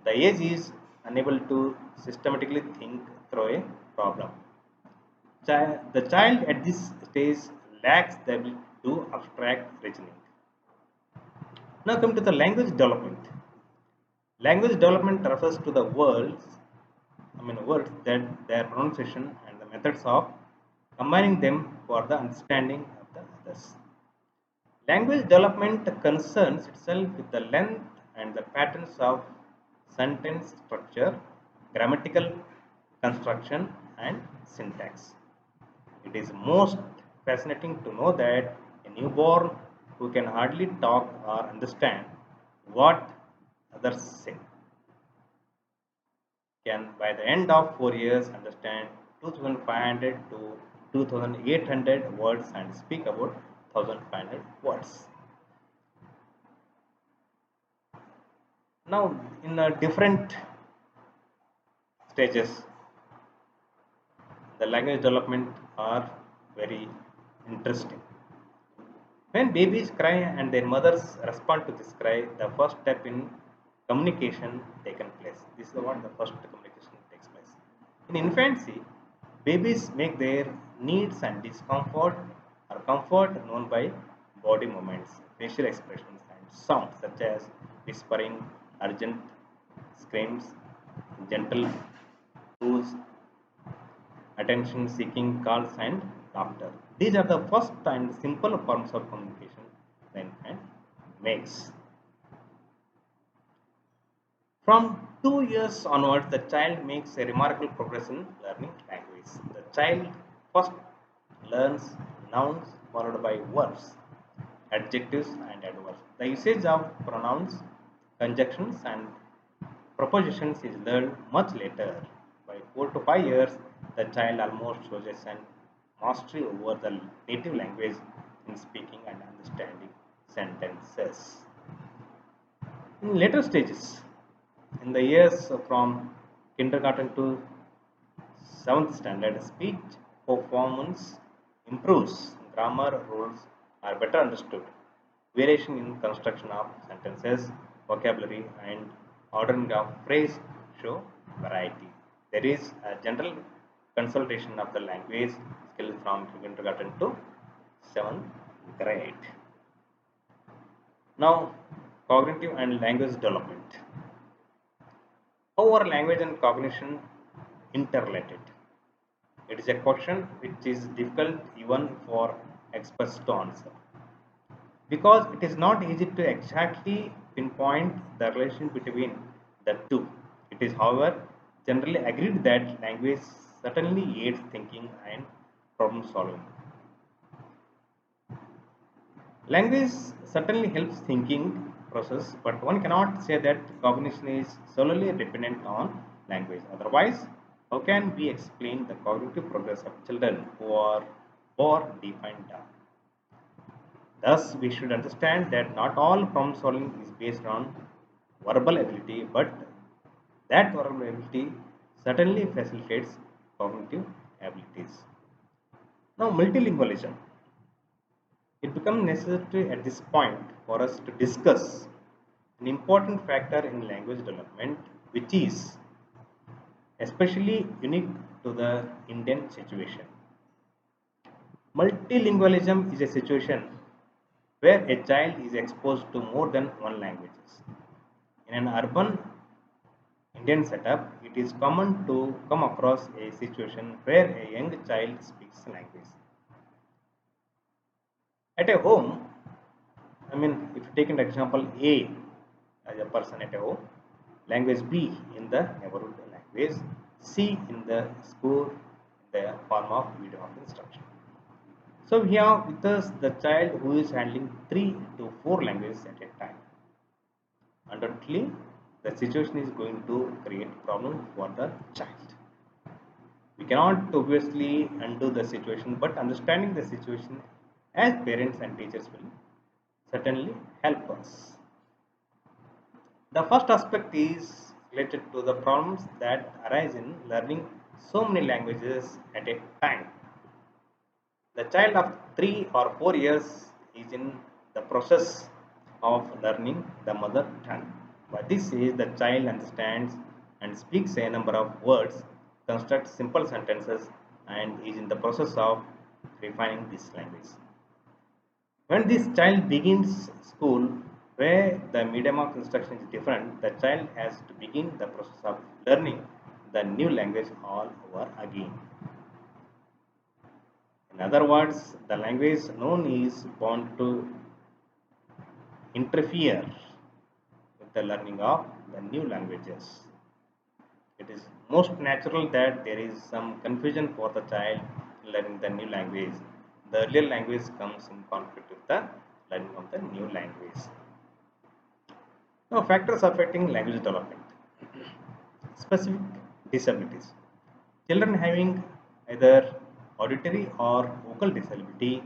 the age is unable to systematically think through a problem. The child at this stage lacks the ability to abstract reasoning. Now come to the language development. Language development refers to the words that their pronunciation and the methods of combining them for the understanding of the others. Language development concerns itself with the length and the patterns of sentence structure, grammatical construction, and syntax. It is most fascinating to know that a newborn who can hardly talk or understand what others say can, by the end of 4 years, understand 2500 to 2800 words and speak about 1500 words. Now, in different stages, the language development are very interesting. When babies cry and their mothers respond to this cry, the first step in communication taken place. This is what the first communication takes place. In infancy, babies make their needs and discomfort or comfort known by body movements, facial expressions, and sounds such as whispering, urgent screams, gentle woos, attention seeking calls, and laughter. These are the first and simple forms of communication the infant makes. From 2 years onwards, the child makes a remarkable progress in learning language. The child first learns nouns followed by verbs, adjectives, and adverbs. The usage of pronouns, conjunctions, and prepositions is learned much later. By 4 to 5 years, the child almost possesses an mastery over the native language in speaking and understanding sentences. In later stages, in the years from kindergarten to 7th standard, speech performance improves, grammar rules are better understood, variation in construction of sentences, vocabulary, and ordering of phrase show variety. There is a general consultation of the language skills from kindergarten to 7th grade. Now, cognitive and language development. How are language and cognition interrelated? It is a question which is difficult even for experts to answer because it is not easy to exactly pinpoint the relation between the two. It is, however, generally agreed that language certainly aids thinking and problem solving. Language certainly helps thinking process, but one cannot say that cognition is solely dependent on language. Otherwise, how can we explain the cognitive progress of children who are born deaf and dumb? Thus, we should understand that not all problem solving is based on verbal ability, but that verbal ability certainly facilitates cognitive abilities. Now, multilingualism. It becomes necessary at this point for us to discuss an important factor in language development, which is especially unique to the Indian situation. Multilingualism is a situation where a child is exposed to more than one language. In an urban Indian setup, it is common to come across a situation where a young child speaks language. At a home, if you take an example A as a person at a home, language B in the neighborhood language, C in the school in the form of video of instruction. So we have with us the child who is handling 3 to 4 languages at a time. Undoubtedly, the situation is going to create problem for the child. We cannot obviously undo the situation, but understanding the situation as parents and teachers will certainly help us. The first aspect is related to the problems that arise in learning so many languages at a time. The child of 3 or 4 years is in the process of learning the mother tongue. By this age, the child understands and speaks a number of words, constructs simple sentences, and is in the process of refining this language. When this child begins school, where the medium of instruction is different, the child has to begin the process of learning the new language all over again. In other words, the language known is bound to interfere with the learning of the new languages. It is most natural that there is some confusion for the child learning the new language. The earlier language comes in conflict with the learning of the new language. Now, factors affecting language development. Specific disabilities. Children having either auditory or vocal disability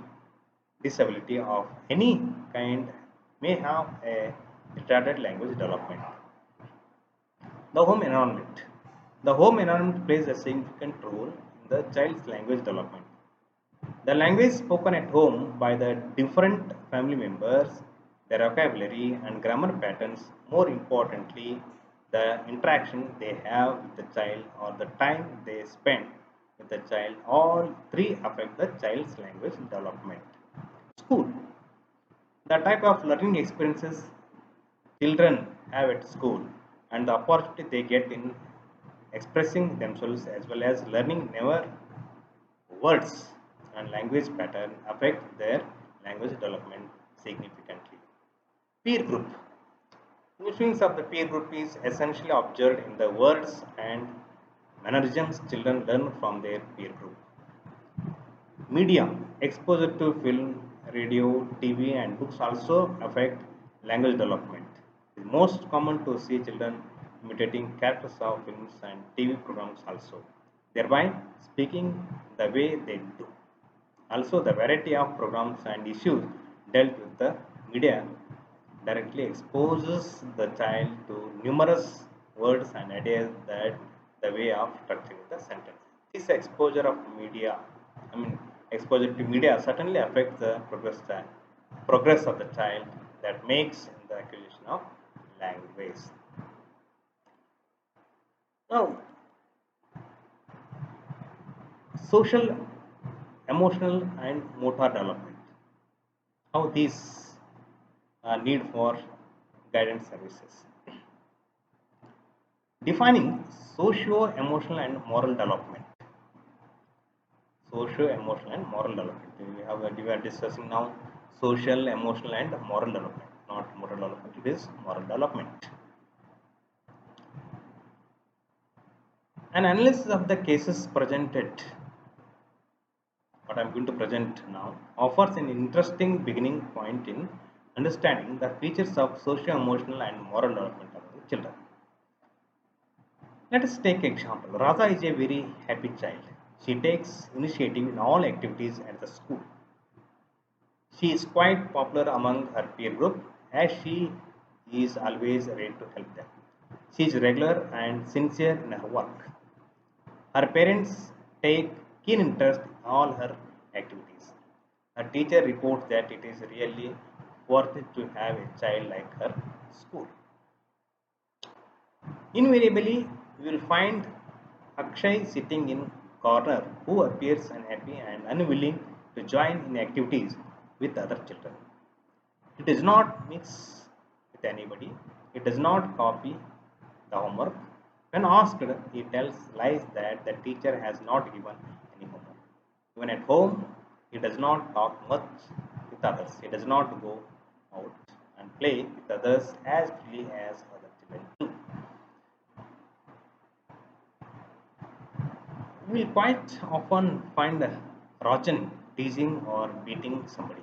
of any kind may have a retarded language development. The home environment. The home environment plays a significant role in the child's language development. The language spoken at home by the different family members, their vocabulary and grammar patterns, more importantly, the interaction they have with the child or the time they spend with the child, all three affect the child's language development. School. The type of learning experiences children have at school and the opportunity they get in expressing themselves as well as learning never words and language pattern affect their language development significantly. Peer group. Influence of the peer group is essentially observed in the words and mannerisms children learn from their peer group. Media. Exposure to film, radio, TV, and books also affect language development. It is most common to see children imitating characters of films and TV programs also, thereby speaking the way they do. Also, the variety of programs and issues dealt with the media directly exposes the child to numerous words and ideas that the way of structuring the sentence. This exposure of media, I mean exposure to media certainly affects the progress of the child that makes the acquisition of language. Now, social, emotional, and motor development. How these need for guidance services. Defining socio-emotional and moral development. Socio-emotional and moral development. We are discussing now social, emotional, and moral development. Not moral development. It is moral development. An analysis of the cases presented, what I am going to present now, offers an interesting beginning point in understanding the features of socio-emotional and moral development of the children. Let us take example. Raza is a very happy child. She takes initiative in all activities at the school. She is quite popular among her peer group as she is always ready to help them. She is regular and sincere in her work. Her parents take keen interest in all her activities. Her teacher reports that it is really worth it to have a child like her school. Invariably, you will find Akshay sitting in corner who appears unhappy and unwilling to join in activities with other children. He does not mix with anybody. He does not copy the homework. When asked, he tells lies that the teacher has not given any homework. Even at home, he does not talk much with others. He does not go out and play with others as freely as other children do. We will quite often find Rajan teasing or beating somebody.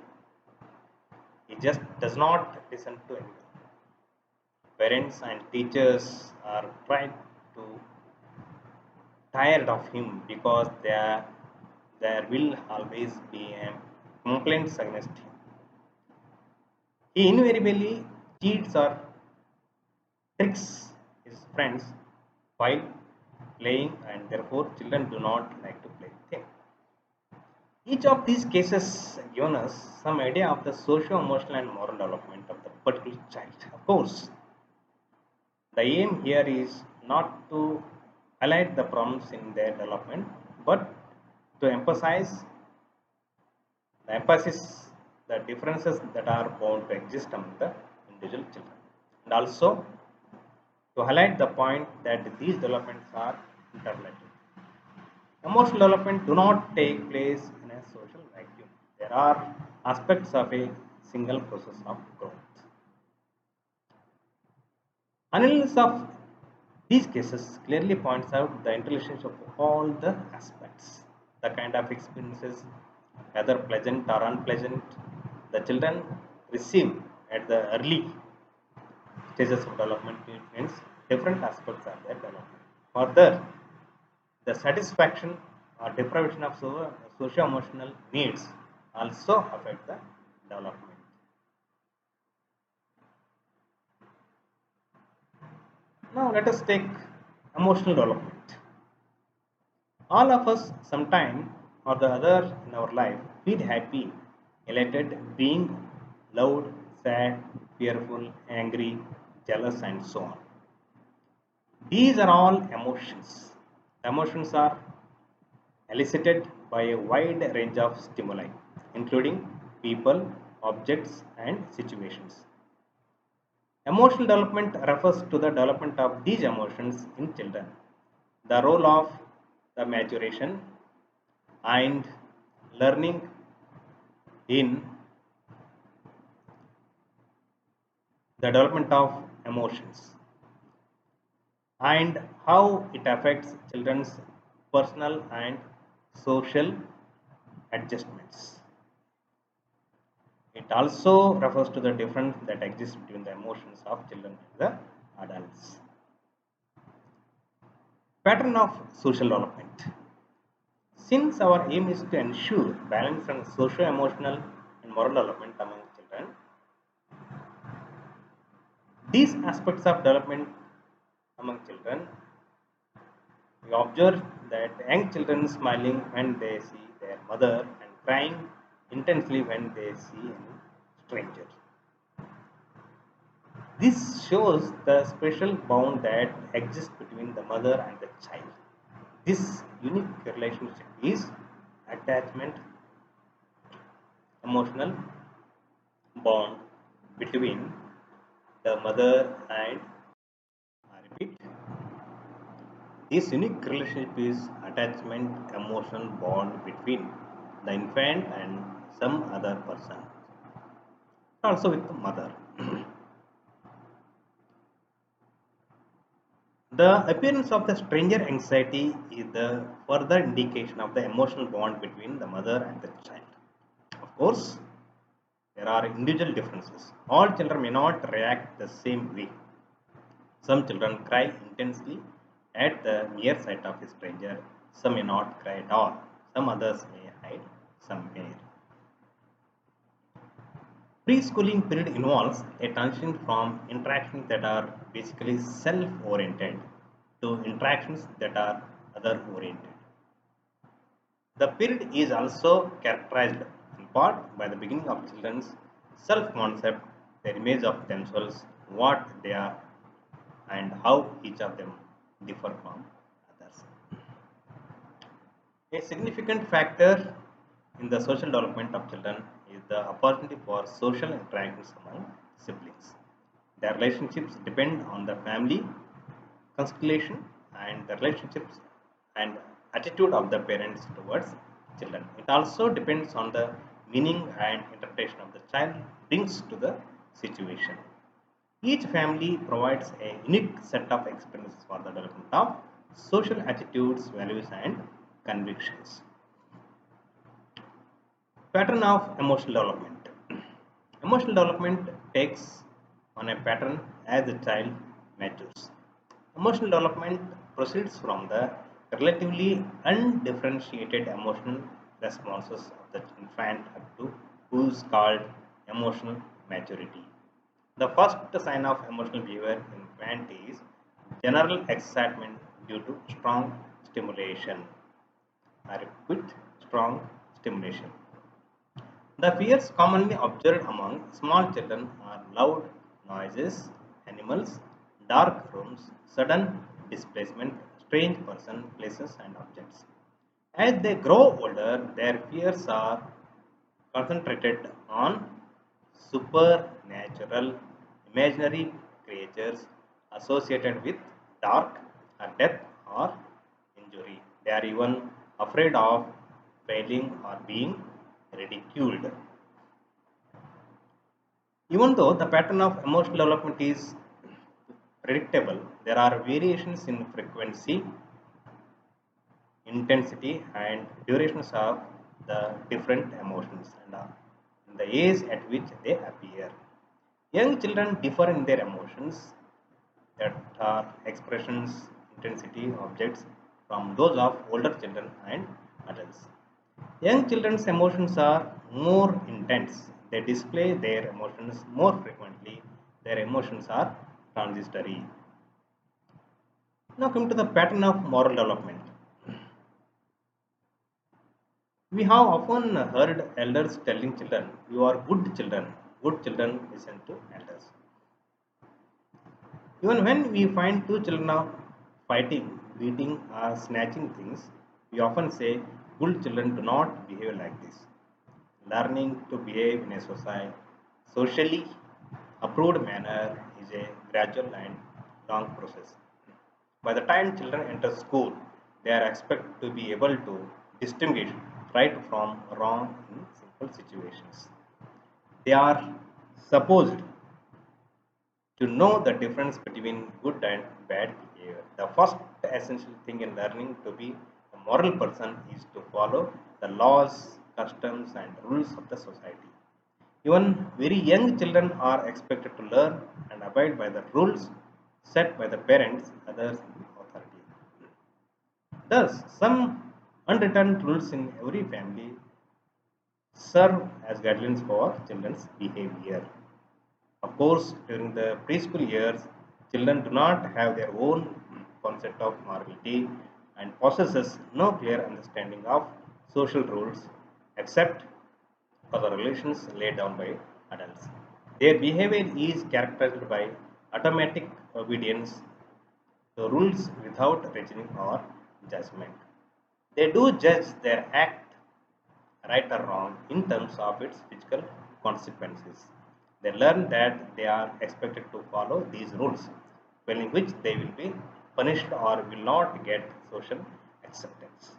He just does not listen to anyone. Parents and teachers are quite to tired of him because there will always be a complaints against him. He invariably cheats or tricks his friends while playing, and therefore children do not like to play with him. Each of these cases given us some idea of the socio-emotional and moral development of the particular child. Of course, the aim here is not to highlight the problems in their development, but to emphasize the differences that are bound to exist among the individual children, and also to highlight the point that these developments are interrelated. Emotional development do not take place in a social vacuum. There are aspects of a single process of growth. Analysis of these cases clearly points out the interrelationship of all the aspects, the kind of experiences, whether pleasant or unpleasant, the children receive at the early stages of development influence different aspects of their development. Further, the satisfaction or deprivation of socio-emotional needs also affect the development. Now let us take emotional development. All of us sometime or the other in our life feel happy, elated, being loved, sad, fearful, angry, jealous, and so on. These are all emotions. Emotions are elicited by a wide range of stimuli, including people, objects, and situations. Emotional development refers to the development of these emotions in children, the role of the maturation and learning in the development of emotions, and how it affects children's personal and social adjustments. It also refers to the difference that exists between the emotions of children and the adults. Pattern of social development. Since our aim is to ensure balance and socio-emotional and moral development among children, these aspects of development among children, we observe that young children smiling when they see their mother and crying intensely when they see a stranger. This shows the special bond that exists between the mother and the child. This unique relationship is attachment, emotional bond between the mother and, I repeat, this unique relationship is attachment, emotional bond between the infant and some other person, also with the mother. The appearance of the stranger anxiety is the further indication of the emotional bond between the mother and the child. Of course, there are individual differences. All children may not react the same way. Some children cry intensely at the mere sight of a stranger. Some may not cry at all. Some others may hide some hair. Preschooling period involves a transition from interactions that are basically self-oriented to interactions that are other-oriented. The period is also characterized in part by the beginning of children's self-concept, their image of themselves, what they are, and how each of them differ from others. A significant factor in the social development of children is the opportunity for social interactions among siblings. Their relationships depend on the family constellation and the relationships and attitude of the parents towards children. It also depends on the meaning and interpretation of the child brings to the situation. Each family provides a unique set of experiences for the development of social attitudes, values, and convictions. Pattern of emotional development. Emotional development takes on a pattern as the child matures. Emotional development proceeds from the relatively undifferentiated emotional responses of the infant up to who's called emotional maturity. The first sign of emotional behavior in infant is general excitement due to strong stimulation. I repeat, strong stimulation. The fears commonly observed among small children are loud noises, animals, dark rooms, sudden displacement, strange person, places, and objects. As they grow older, their fears are concentrated on supernatural, imaginary creatures associated with dark, or death, or injury. They are even afraid of failing or being ridiculed. Even though the pattern of emotional development is predictable, there are variations in frequency, intensity, and durations of the different emotions and the age at which they appear. Young children differ in their emotions, that are expressions, intensity, objects, from those of older children and adults. Young children's emotions are more intense. They display their emotions more frequently. Their emotions are transitory. Now, come to the pattern of moral development. We have often heard elders telling children, "You are good children. Good children listen to elders." Even when we find two children are fighting, beating, or snatching things, we often say, "Good children do not behave like this." Learning to behave in a socially approved manner is a gradual and long process. By the time children enter school, they are expected to be able to distinguish right from wrong in simple situations. They are supposed to know the difference between good and bad behavior. The first essential thing in learning to be a moral person is to follow the laws, customs, and rules of the society. Even very young children are expected to learn and abide by the rules set by the parents, others, and authority. Thus, some unwritten rules in every family serve as guidelines for children's behavior. Of course, during the preschool years, children do not have their own concept of morality and possesses no clear understanding of social rules except for the relations laid down by adults. Their behavior is characterized by automatic obedience to rules without reasoning or judgment. They do judge their act right or wrong in terms of its physical consequences. They learn that they are expected to follow these rules, failing which they will be punished or will not get social acceptance.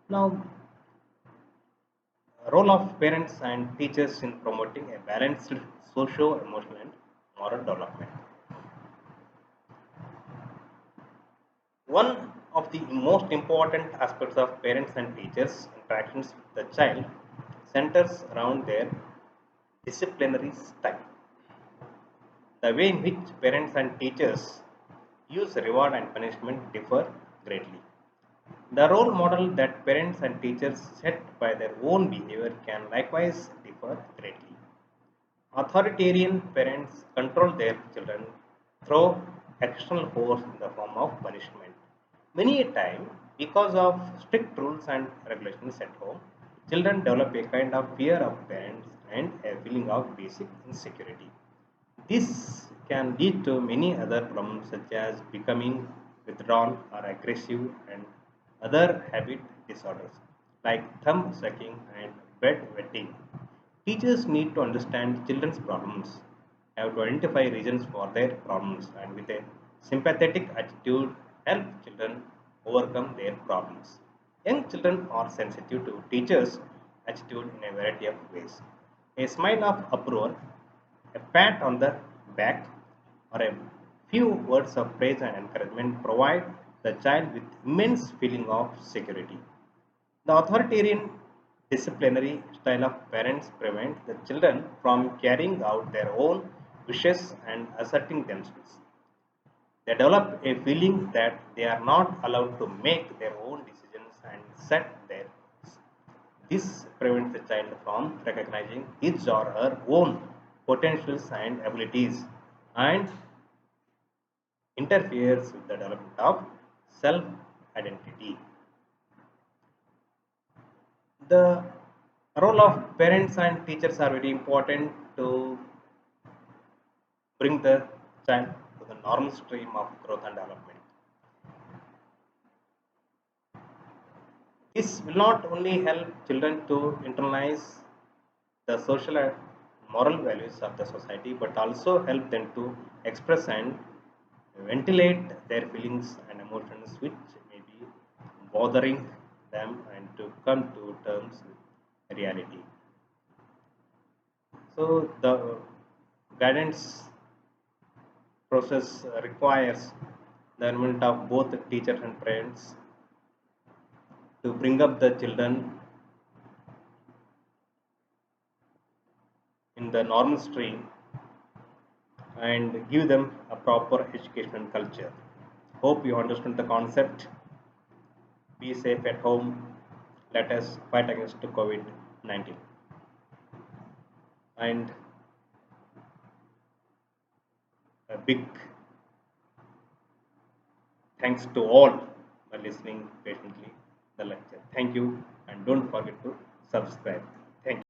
Now, role of parents and teachers in promoting a balanced socio-emotional and moral development. One of the most important aspects of parents and teachers' interactions with the child centers around their disciplinary style. The way in which parents and teachers use reward and punishment differ greatly. The role model that parents and teachers set by their own behavior can likewise differ greatly. Authoritarian parents control their children through external force in the form of punishment. Many a time, because of strict rules and regulations at home, children develop a kind of fear of parents and a feeling of basic insecurity. This can lead to many other problems such as becoming withdrawn or aggressive and other habit disorders like thumb sucking and bed wetting. Teachers need to understand children's problems, have to identify reasons for their problems, and with a sympathetic attitude, help children overcome their problems. Young children are sensitive to teachers' attitude in a variety of ways. A smile of approval, a pat on the back, or a few words of praise and encouragement provide the child with immense feeling of security. The authoritarian disciplinary style of parents prevents the children from carrying out their own wishes and asserting themselves. They develop a feeling that they are not allowed to make their own decisions and set their goals. This prevents the child from recognizing his or her own potentials and abilities and interferes with the development of self identity. The role of parents and teachers are very important to bring the child to the normal stream of growth and development. This will not only help children to internalize the social and moral values of the society, but also help them to express and ventilate their feelings and emotions which may be bothering them and to come to terms with reality. So the guidance process requires the involvement of both the teachers and parents to bring up the children in the normal stream and give them a proper educational culture. Hope you understand the concept. Be safe at home. Let us fight against COVID 19. And a big thanks to all for listening patiently the lecture. Thank you and don't forget to subscribe. Thank you.